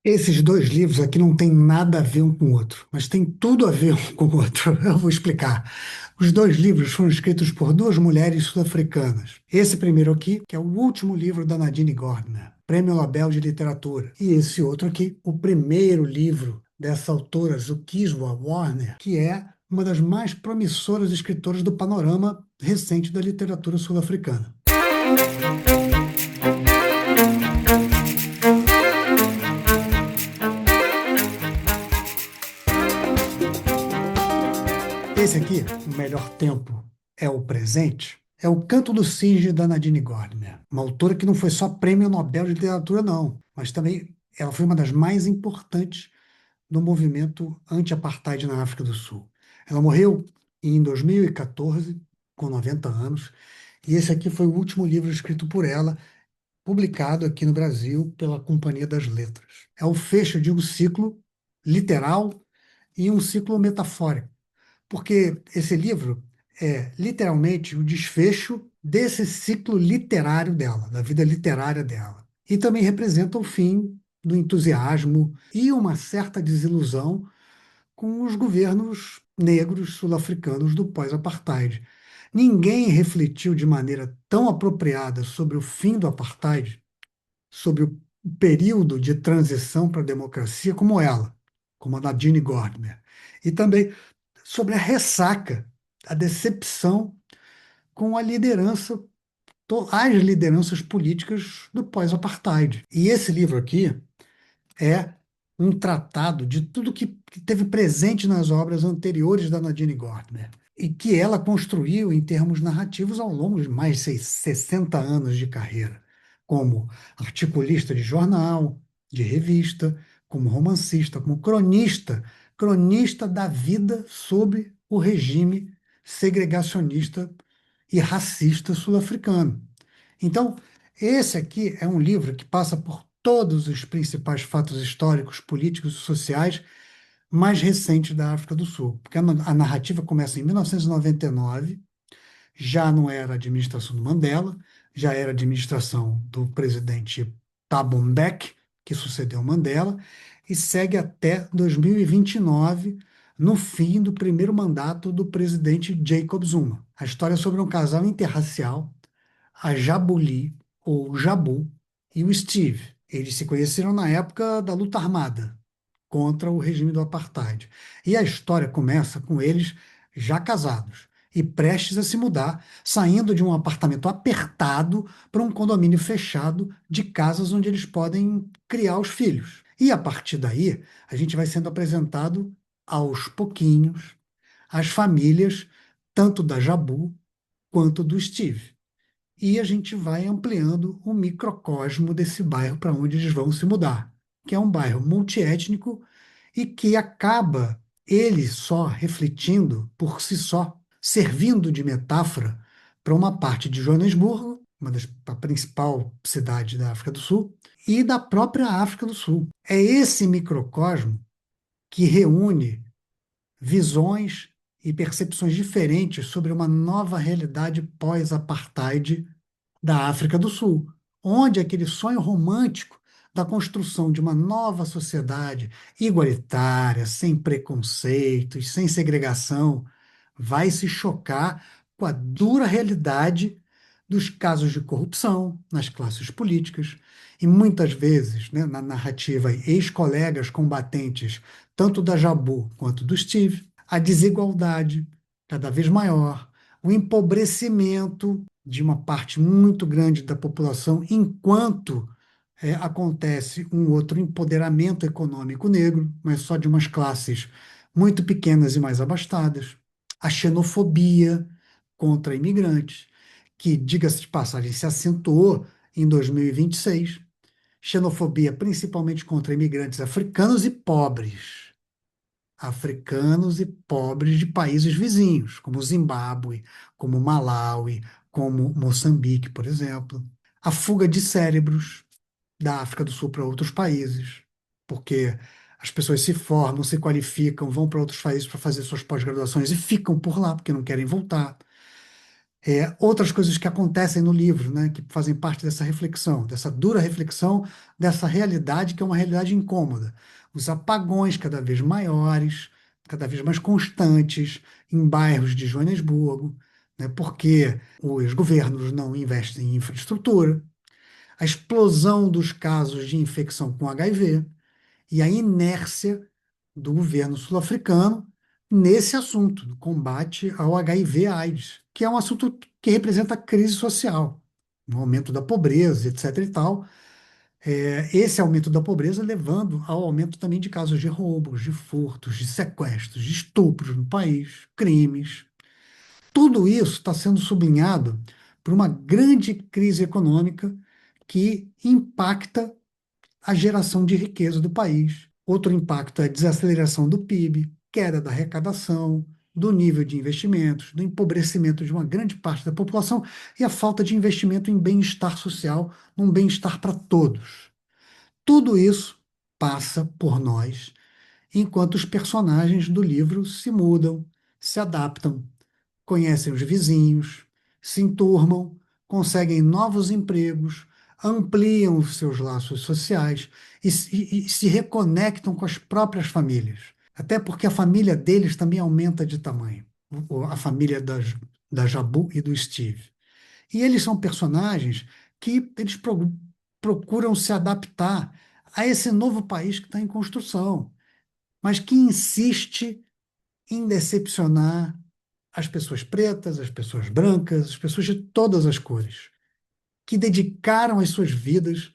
Esses dois livros aqui não têm nada a ver um com o outro, mas tem tudo a ver um com o outro. Eu vou explicar. Os dois livros foram escritos por duas mulheres sul-africanas. Esse primeiro aqui, que é o último livro da Nadine Gordimer, Prêmio Nobel de Literatura. E esse outro aqui, o primeiro livro dessa autora, Zukiswa Warner, que é uma das mais promissoras escritoras do panorama recente da literatura sul-africana. Esse aqui, O Melhor Tempo é o Presente, é o Canto do Cisne da Nadine Gordimer, uma autora que não foi só prêmio Nobel de Literatura, não, mas também ela foi uma das mais importantes no movimento anti-apartheid na África do Sul. Ela morreu em 2014, com 90 anos, e esse aqui foi o último livro escrito por ela, publicado aqui no Brasil pela Companhia das Letras. É o fecho de um ciclo literal e um ciclo metafórico, porque esse livro é literalmente o desfecho desse ciclo literário dela, da vida literária dela. E também representa o fim do entusiasmo e uma certa desilusão com os governos negros sul-africanos do pós-apartheid. Ninguém refletiu de maneira tão apropriada sobre o fim do apartheid, sobre o período de transição para a democracia como ela, como a Nadine Gordimer. E também sobre a ressaca, a decepção com a liderança, as lideranças políticas do pós-apartheid. E esse livro aqui é um tratado de tudo que teve presente nas obras anteriores da Nadine Gordimer e que ela construiu em termos narrativos ao longo de mais de 60 anos de carreira, como articulista de jornal, de revista, como romancista, como cronista, cronista da vida sob o regime segregacionista e racista sul-africano. Então, esse aqui é um livro que passa por todos os principais fatos históricos, políticos e sociais mais recentes da África do Sul. Porque a narrativa começa em 1999, já não era a administração do Mandela, já era a administração do presidente Thabo Mbeki, que sucedeu Mandela, e segue até 2029, no fim do primeiro mandato do presidente Jacob Zuma. A história é sobre um casal interracial, a Jabuli, ou Jabu, e o Steve. Eles se conheceram na época da luta armada contra o regime do apartheid. E a história começa com eles já casados e prestes a se mudar, saindo de um apartamento apertado para um condomínio fechado de casas onde eles podem criar os filhos. E a partir daí, a gente vai sendo apresentado aos pouquinhos às famílias, tanto da Jabu quanto do Steve. E a gente vai ampliando o microcosmo desse bairro para onde eles vão se mudar, que é um bairro multiétnico e que acaba ele só refletindo por si só, servindo de metáfora para uma parte de Joanesburgo, a principal cidade da África do Sul, e da própria África do Sul. É esse microcosmo que reúne visões e percepções diferentes sobre uma nova realidade pós-apartheid da África do Sul, onde aquele sonho romântico da construção de uma nova sociedade igualitária, sem preconceitos, sem segregação, vai se chocar com a dura realidade dos casos de corrupção nas classes políticas. E muitas vezes, né, na narrativa, ex-colegas combatentes, tanto da Jabu quanto do Steve, a desigualdade cada vez maior, o empobrecimento de uma parte muito grande da população, enquanto acontece um outro empoderamento econômico negro, mas só de umas classes muito pequenas e mais abastadas, a xenofobia contra imigrantes, que, diga-se de passagem, se acentuou em 2026, xenofobia principalmente contra imigrantes africanos e pobres de países vizinhos, como Zimbábue, como Malawi, como Moçambique, por exemplo. A fuga de cérebros da África do Sul para outros países, porque as pessoas se formam, se qualificam, vão para outros países para fazer suas pós-graduações e ficam por lá, porque não querem voltar. Outras coisas que acontecem no livro, né, que fazem parte dessa reflexão, dessa dura reflexão, dessa realidade que é uma realidade incômoda. Os apagões cada vez maiores, cada vez mais constantes em bairros de Joanesburgo, né, porque os governos não investem em infraestrutura, a explosão dos casos de infecção com HIV e a inércia do governo sul-africano nesse assunto, do combate ao HIV/AIDS, que é um assunto que representa a crise social, o aumento da pobreza, etc. e tal. Esse aumento da pobreza levando ao aumento também de casos de roubos, de furtos, de sequestros, de estupros no país, crimes. Tudo isso está sendo sublinhado por uma grande crise econômica que impacta a geração de riqueza do país. Outro impacto é a desaceleração do PIB, queda da arrecadação, do nível de investimentos, do empobrecimento de uma grande parte da população e a falta de investimento em bem-estar social, num bem-estar para todos. Tudo isso passa por nós, enquanto os personagens do livro se mudam, se adaptam, conhecem os vizinhos, se enturmam, conseguem novos empregos, ampliam os seus laços sociais e se reconectam com as próprias famílias. Até porque a família deles também aumenta de tamanho, a família da Jabu e do Steve. E eles são personagens que eles procuram se adaptar a esse novo país que está em construção, mas que insiste em decepcionar as pessoas pretas, as pessoas brancas, as pessoas de todas as cores, que dedicaram as suas vidas,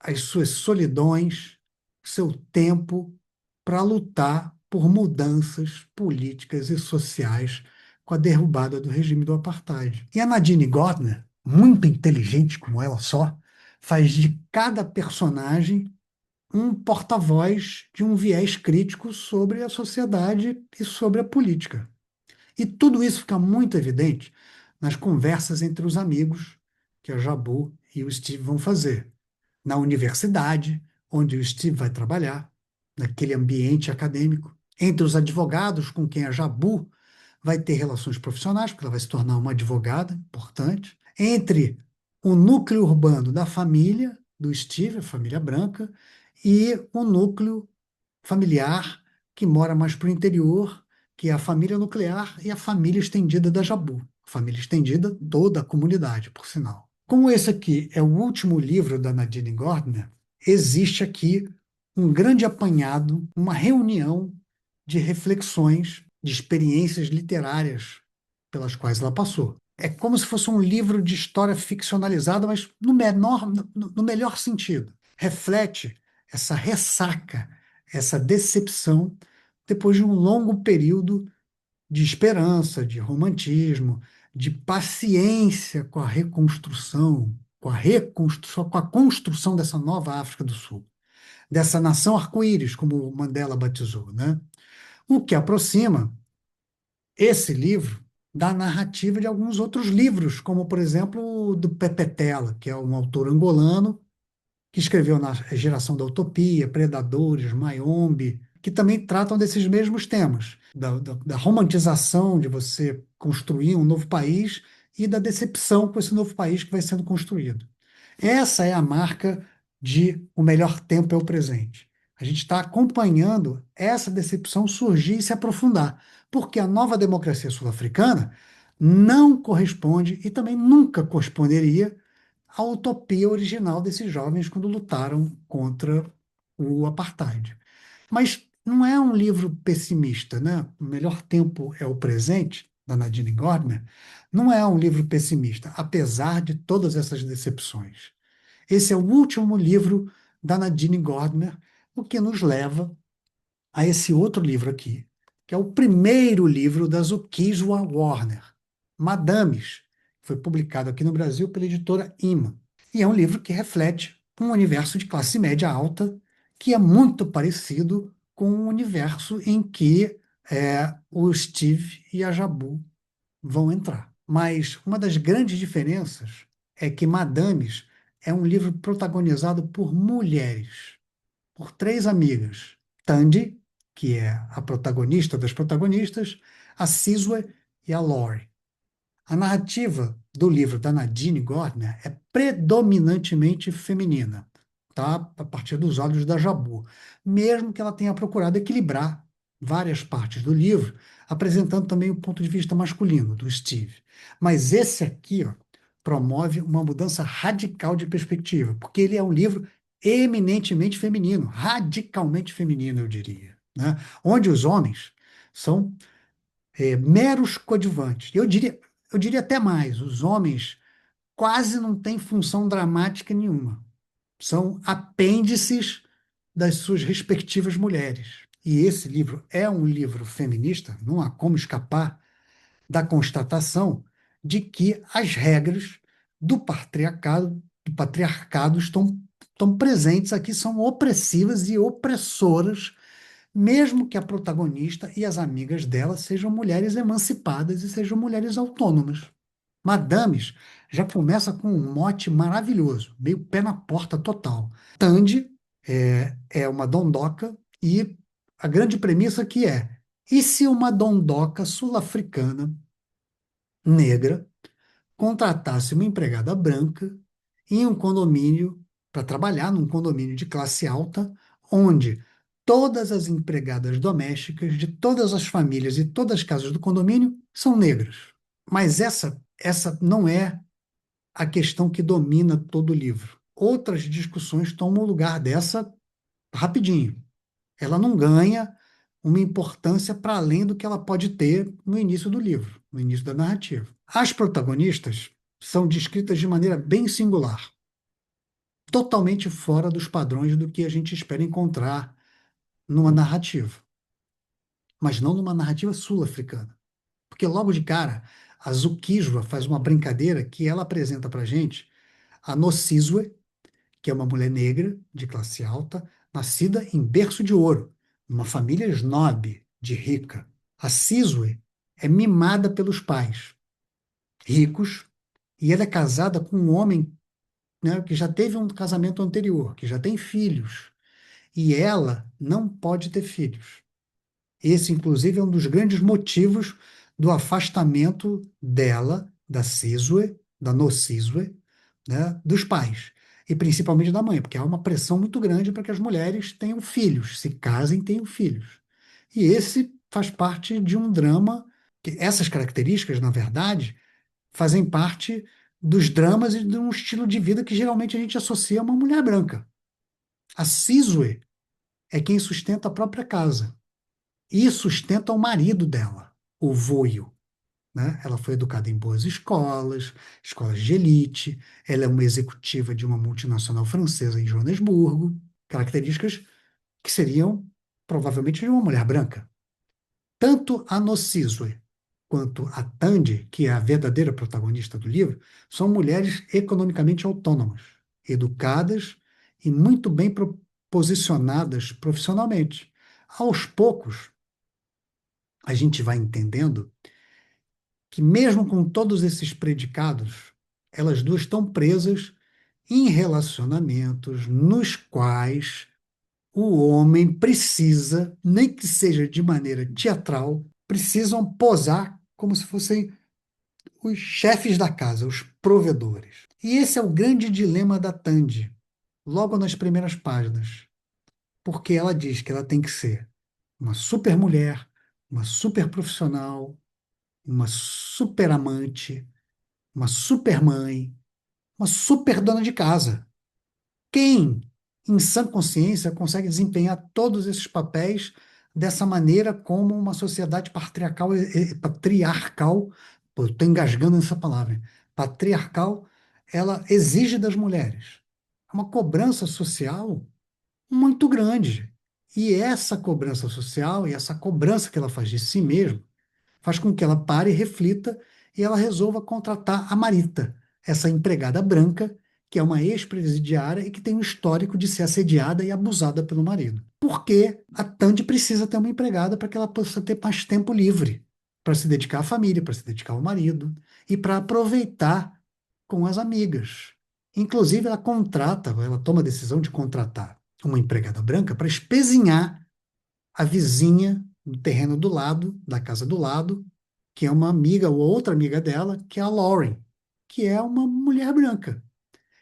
as suas solidões, seu tempo para lutar por mudanças políticas e sociais com a derrubada do regime do apartheid. E a Nadine Gortner, muito inteligente como ela só, faz de cada personagem um porta-voz de um viés crítico sobre a sociedade e sobre a política. E tudo isso fica muito evidente nas conversas entre os amigos que a Jabu e o Steve vão fazer. Na universidade, onde o Steve vai trabalhar, naquele ambiente acadêmico. Entre os advogados com quem a Jabu vai ter relações profissionais, porque ela vai se tornar uma advogada importante. Entre o núcleo urbano da família do Steve, a família branca, e o núcleo familiar que mora mais para o interior, que é a família nuclear e a família estendida da Jabu. Família estendida, toda a comunidade, por sinal. Como esse aqui é o último livro da Nadine Gortner, existe aqui um grande apanhado, uma reunião de reflexões, de experiências literárias pelas quais ela passou. É como se fosse um livro de história ficcionalizada, mas no melhor sentido. Reflete essa ressaca, essa decepção, depois de um longo período de esperança, de romantismo, de paciência com a reconstrução, com a construção dessa nova África do Sul, dessa nação arco-íris, como o Mandela batizou, né? O que aproxima esse livro da narrativa de alguns outros livros, como, por exemplo, o do Pepe Tela, que é um autor angolano que escreveu na Geração da Utopia, Predadores, Mayombe, que também tratam desses mesmos temas, da romantização de você construir um novo país e da decepção com esse novo país que vai sendo construído. Essa é a marca de o melhor tempo é o presente. A gente está acompanhando essa decepção surgir e se aprofundar, porque a nova democracia sul-africana não corresponde e também nunca corresponderia à utopia original desses jovens quando lutaram contra o apartheid. Mas não é um livro pessimista, né? O melhor tempo é o presente, da Nadine Gortner, não é um livro pessimista, apesar de todas essas decepções. Esse é o último livro da Nadine Gortner, o que nos leva a esse outro livro aqui, que é o primeiro livro da Zukiswa Warner, Madames, que foi publicado aqui no Brasil pela editora Ima. E é um livro que reflete um universo de classe média alta que é muito parecido com o universo em que o Steve e a Jabu vão entrar. Mas uma das grandes diferenças é que Madames é um livro protagonizado por mulheres, por três amigas. Tandy, que é a protagonista das protagonistas, a Sizwe e a Lori. A narrativa do livro da Nadine Gordimer é predominantemente feminina, tá? A partir dos olhos da Jabu, mesmo que ela tenha procurado equilibrar várias partes do livro, apresentando também o ponto de vista masculino do Steve. Mas esse aqui, ó, promove uma mudança radical de perspectiva, porque ele é um livro eminentemente feminino, radicalmente feminino, eu diria, né? Onde os homens são meros coadjuvantes. Eu diria até mais, os homens quase não têm função dramática nenhuma. São apêndices das suas respectivas mulheres. E esse livro é um livro feminista, não há como escapar da constatação de que as regras do patriarcado estão presentes aqui, são opressivas e opressoras, mesmo que a protagonista e as amigas dela sejam mulheres emancipadas e sejam mulheres autônomas. Madames já começa com um mote maravilhoso, meio pé na porta total. Tandy é uma dondoca e a grande premissa que é: e se uma dondoca sul-africana negra contratasse uma empregada branca em um condomínio para trabalhar num condomínio de classe alta, onde todas as empregadas domésticas de todas as famílias e todas as casas do condomínio são negras. Mas essa não é a questão que domina todo o livro. Outras discussões tomam o lugar dessa rapidinho. Ela não ganha uma importância para além do que ela pode ter no início do livro, no início da narrativa. As protagonistas são descritas de maneira bem singular, totalmente fora dos padrões do que a gente espera encontrar numa narrativa, mas não numa narrativa sul-africana. Porque logo de cara, a Zukiswa faz uma brincadeira que ela apresenta para a gente a Nosizwe, que é uma mulher negra de classe alta, nascida em berço de ouro, numa família snob, de rica. A Sizwe é mimada pelos pais, ricos, e ela é casada com um homem, né, que já teve um casamento anterior, que já tem filhos, e ela não pode ter filhos. Esse, inclusive, é um dos grandes motivos do afastamento dela, da Sizwe, da Nocizwe, né, dos pais, e principalmente da mãe, porque há uma pressão muito grande para que as mulheres tenham filhos, se casem, tenham filhos. E esse faz parte de um drama, que essas características, na verdade, fazem parte dos dramas e de um estilo de vida que geralmente a gente associa a uma mulher branca. A Sizwe é quem sustenta a própria casa e sustenta o marido dela, o Voio, né? Ela foi educada em boas escolas, escolas de elite, ela é uma executiva de uma multinacional francesa em Joanesburgo, características que seriam provavelmente de uma mulher branca. Tanto a Nocizwe quanto a Tandy, que é a verdadeira protagonista do livro, são mulheres economicamente autônomas, educadas e muito bem posicionadas profissionalmente. Aos poucos, a gente vai entendendo que, mesmo com todos esses predicados, elas duas estão presas em relacionamentos nos quais o homem precisa, nem que seja de maneira teatral, precisam posar como se fossem os chefes da casa, os provedores. E esse é o grande dilema da Tandy, logo nas primeiras páginas, porque ela diz que ela tem que ser uma super mulher, uma super profissional, uma super amante, uma super mãe, uma super dona de casa. Quem, em sã consciência, consegue desempenhar todos esses papéis dessa maneira como uma sociedade patriarcal, pô, estou engasgando nessa palavra, patriarcal, ela exige das mulheres? É uma cobrança social muito grande. E essa cobrança social e essa cobrança que ela faz de si mesma faz com que ela pare, reflita e ela resolva contratar a Marita, essa empregada branca, que é uma ex-presidiária e que tem um histórico de ser assediada e abusada pelo marido. Porque a Tandy precisa ter uma empregada para que ela possa ter mais tempo livre para se dedicar à família, para se dedicar ao marido e para aproveitar com as amigas. Inclusive, ela toma a decisão de contratar uma empregada branca para espezinhar a vizinha no terreno do lado, da casa do lado, que é uma amiga ou outra amiga dela, que é a Lauren, que é uma mulher branca,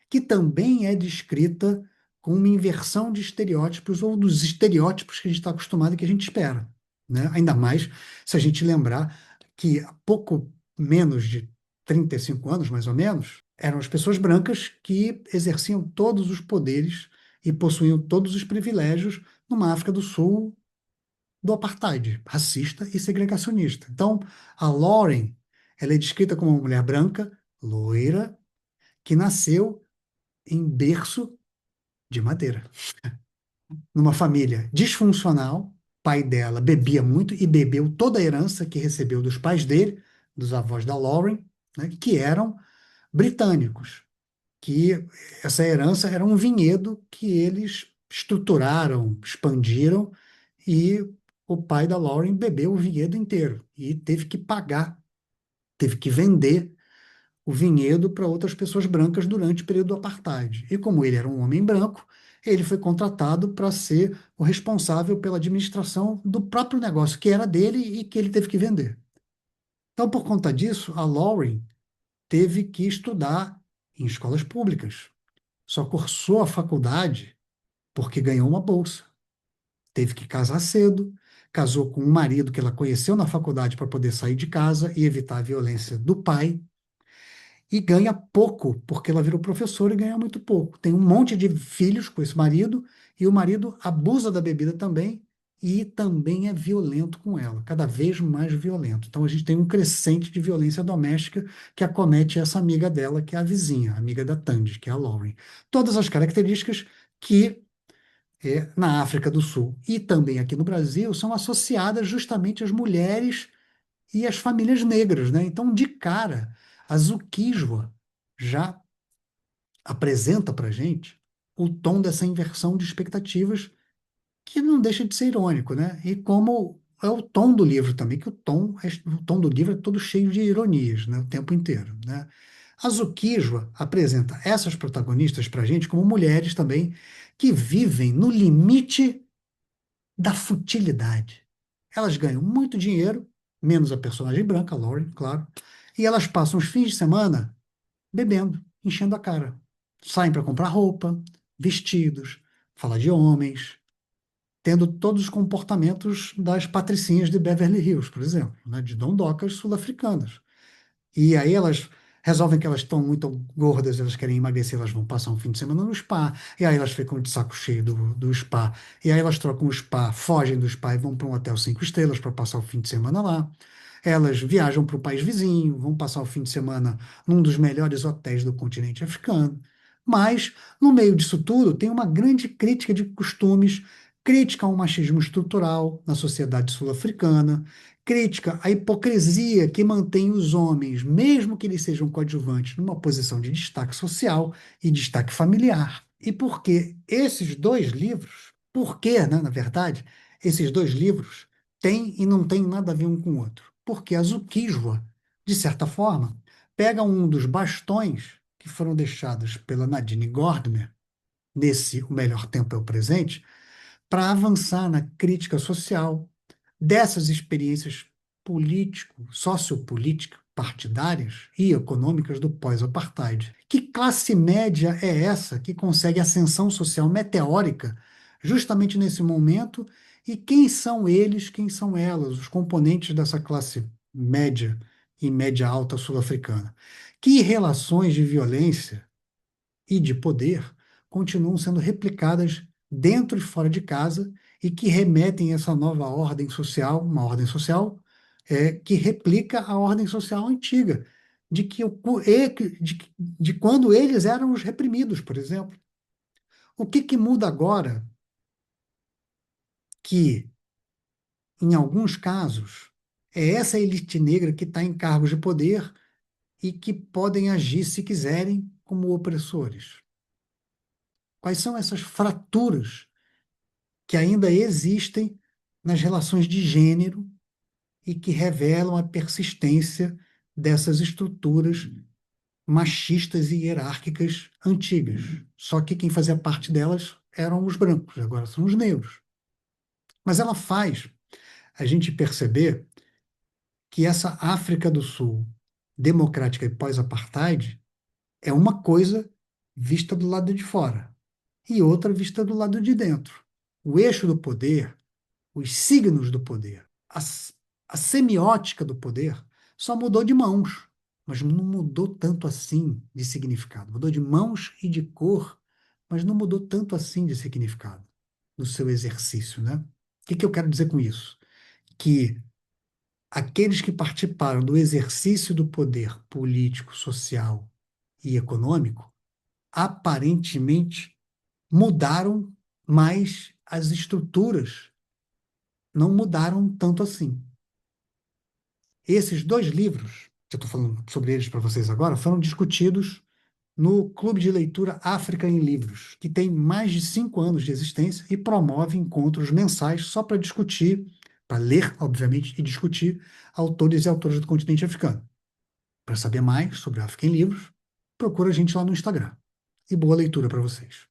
que também é descrita com uma inversão de estereótipos ou dos estereótipos que a gente está acostumado e que a gente espera, né? Ainda mais se a gente lembrar que há pouco menos de 35 anos, mais ou menos, eram as pessoas brancas que exerciam todos os poderes e possuíam todos os privilégios numa África do Sul do apartheid, racista e segregacionista. Então, a Lauren, ela é descrita como uma mulher branca, loira, que nasceu em berço de madeira, numa família disfuncional. Pai dela bebia muito e bebeu toda a herança que recebeu dos pais dele, dos avós da Lauren, né, que eram britânicos, que essa herança era um vinhedo que eles estruturaram, expandiram, e o pai da Lauren bebeu o vinhedo inteiro e teve que pagar, teve que vender o vinhedo para outras pessoas brancas durante o período do apartheid. E como ele era um homem branco, ele foi contratado para ser o responsável pela administração do próprio negócio, que era dele e que ele teve que vender. Então, por conta disso, a Lauren teve que estudar em escolas públicas. Só cursou a faculdade porque ganhou uma bolsa. Teve que casar cedo, casou com um marido que ela conheceu na faculdade para poder sair de casa e evitar a violência do pai. E ganha pouco, porque ela virou professora e ganha muito pouco. Tem um monte de filhos com esse marido, e o marido abusa da bebida também, e também é violento com ela, cada vez mais violento. Então a gente tem um crescente de violência doméstica que acomete essa amiga dela, que é a vizinha, a amiga da Tandy, que é a Lauren. Todas as características que na África do Sul e também aqui no Brasil são associadas justamente às mulheres e às famílias negras, né? Então, de cara, a Zuquijua já apresenta para gente o tom dessa inversão de expectativas, que não deixa de ser irônico, né? E como é o tom do livro também, que o tom do livro é todo cheio de ironias, né? O tempo inteiro, né? A Zuquijua apresenta essas protagonistas para gente como mulheres também que vivem no limite da futilidade. Elas ganham muito dinheiro, menos a personagem branca, a Lauren, claro, e elas passam os fins de semana bebendo, enchendo a cara. Saem para comprar roupa, vestidos, falar de homens, tendo todos os comportamentos das patricinhas de Beverly Hills, por exemplo, né, de dondocas sul-africanas. E aí elas resolvem que elas estão muito gordas, elas querem emagrecer, elas vão passar um fim de semana no spa, e aí elas ficam de saco cheio do spa, e aí elas trocam o spa, fogem do spa e vão para um hotel 5 estrelas para passar o fim de semana lá. Elas viajam para o país vizinho, vão passar o fim de semana num dos melhores hotéis do continente africano. Mas, no meio disso tudo, tem uma grande crítica de costumes, crítica ao machismo estrutural na sociedade sul-africana, crítica à hipocrisia que mantém os homens, mesmo que eles sejam coadjuvantes, numa posição de destaque social e destaque familiar. E por que esses dois livros, por que, né, na verdade, esses dois livros têm e não têm nada a ver um com o outro? Porque a Zuquijua, de certa forma, pega um dos bastões que foram deixados pela Nadine Gordimer, nesse O Melhor Tempo é o Presente, para avançar na crítica social dessas experiências político, sociopolíticas, partidárias e econômicas do pós-apartheid. Que classe média é essa que consegue ascensão social meteórica justamente nesse momento? E quem são eles, quem são elas, os componentes dessa classe média e média alta sul-africana? Que relações de violência e de poder continuam sendo replicadas dentro e fora de casa e que remetem a essa nova ordem social, uma ordem social que replica a ordem social antiga, de que de quando eles eram os reprimidos, por exemplo. O que muda agora que, em alguns casos, é essa elite negra que está em cargos de poder e que podem agir, se quiserem, como opressores? Quais são essas fraturas que ainda existem nas relações de gênero e que revelam a persistência dessas estruturas machistas e hierárquicas antigas? Só que quem fazia parte delas eram os brancos, agora são os negros. Mas ela faz a gente perceber que essa África do Sul democrática e pós-apartheid é uma coisa vista do lado de fora e outra vista do lado de dentro. O eixo do poder, os signos do poder, a semiótica do poder só mudou de mãos, mas não mudou tanto assim de significado. Mudou de mãos e de cor, mas não mudou tanto assim de significado no seu exercício, né? O que que eu quero dizer com isso? Que aqueles que participaram do exercício do poder político, social e econômico aparentemente mudaram, mas as estruturas não mudaram tanto assim. Esses dois livros, que eu estou falando sobre eles para vocês agora, foram discutidos no Clube de Leitura África em Livros, que tem mais de 5 anos de existência e promove encontros mensais só para discutir, para ler, obviamente, e discutir autores e autoras do continente africano. Para saber mais sobre a África em Livros, procura a gente lá no Instagram. E boa leitura para vocês.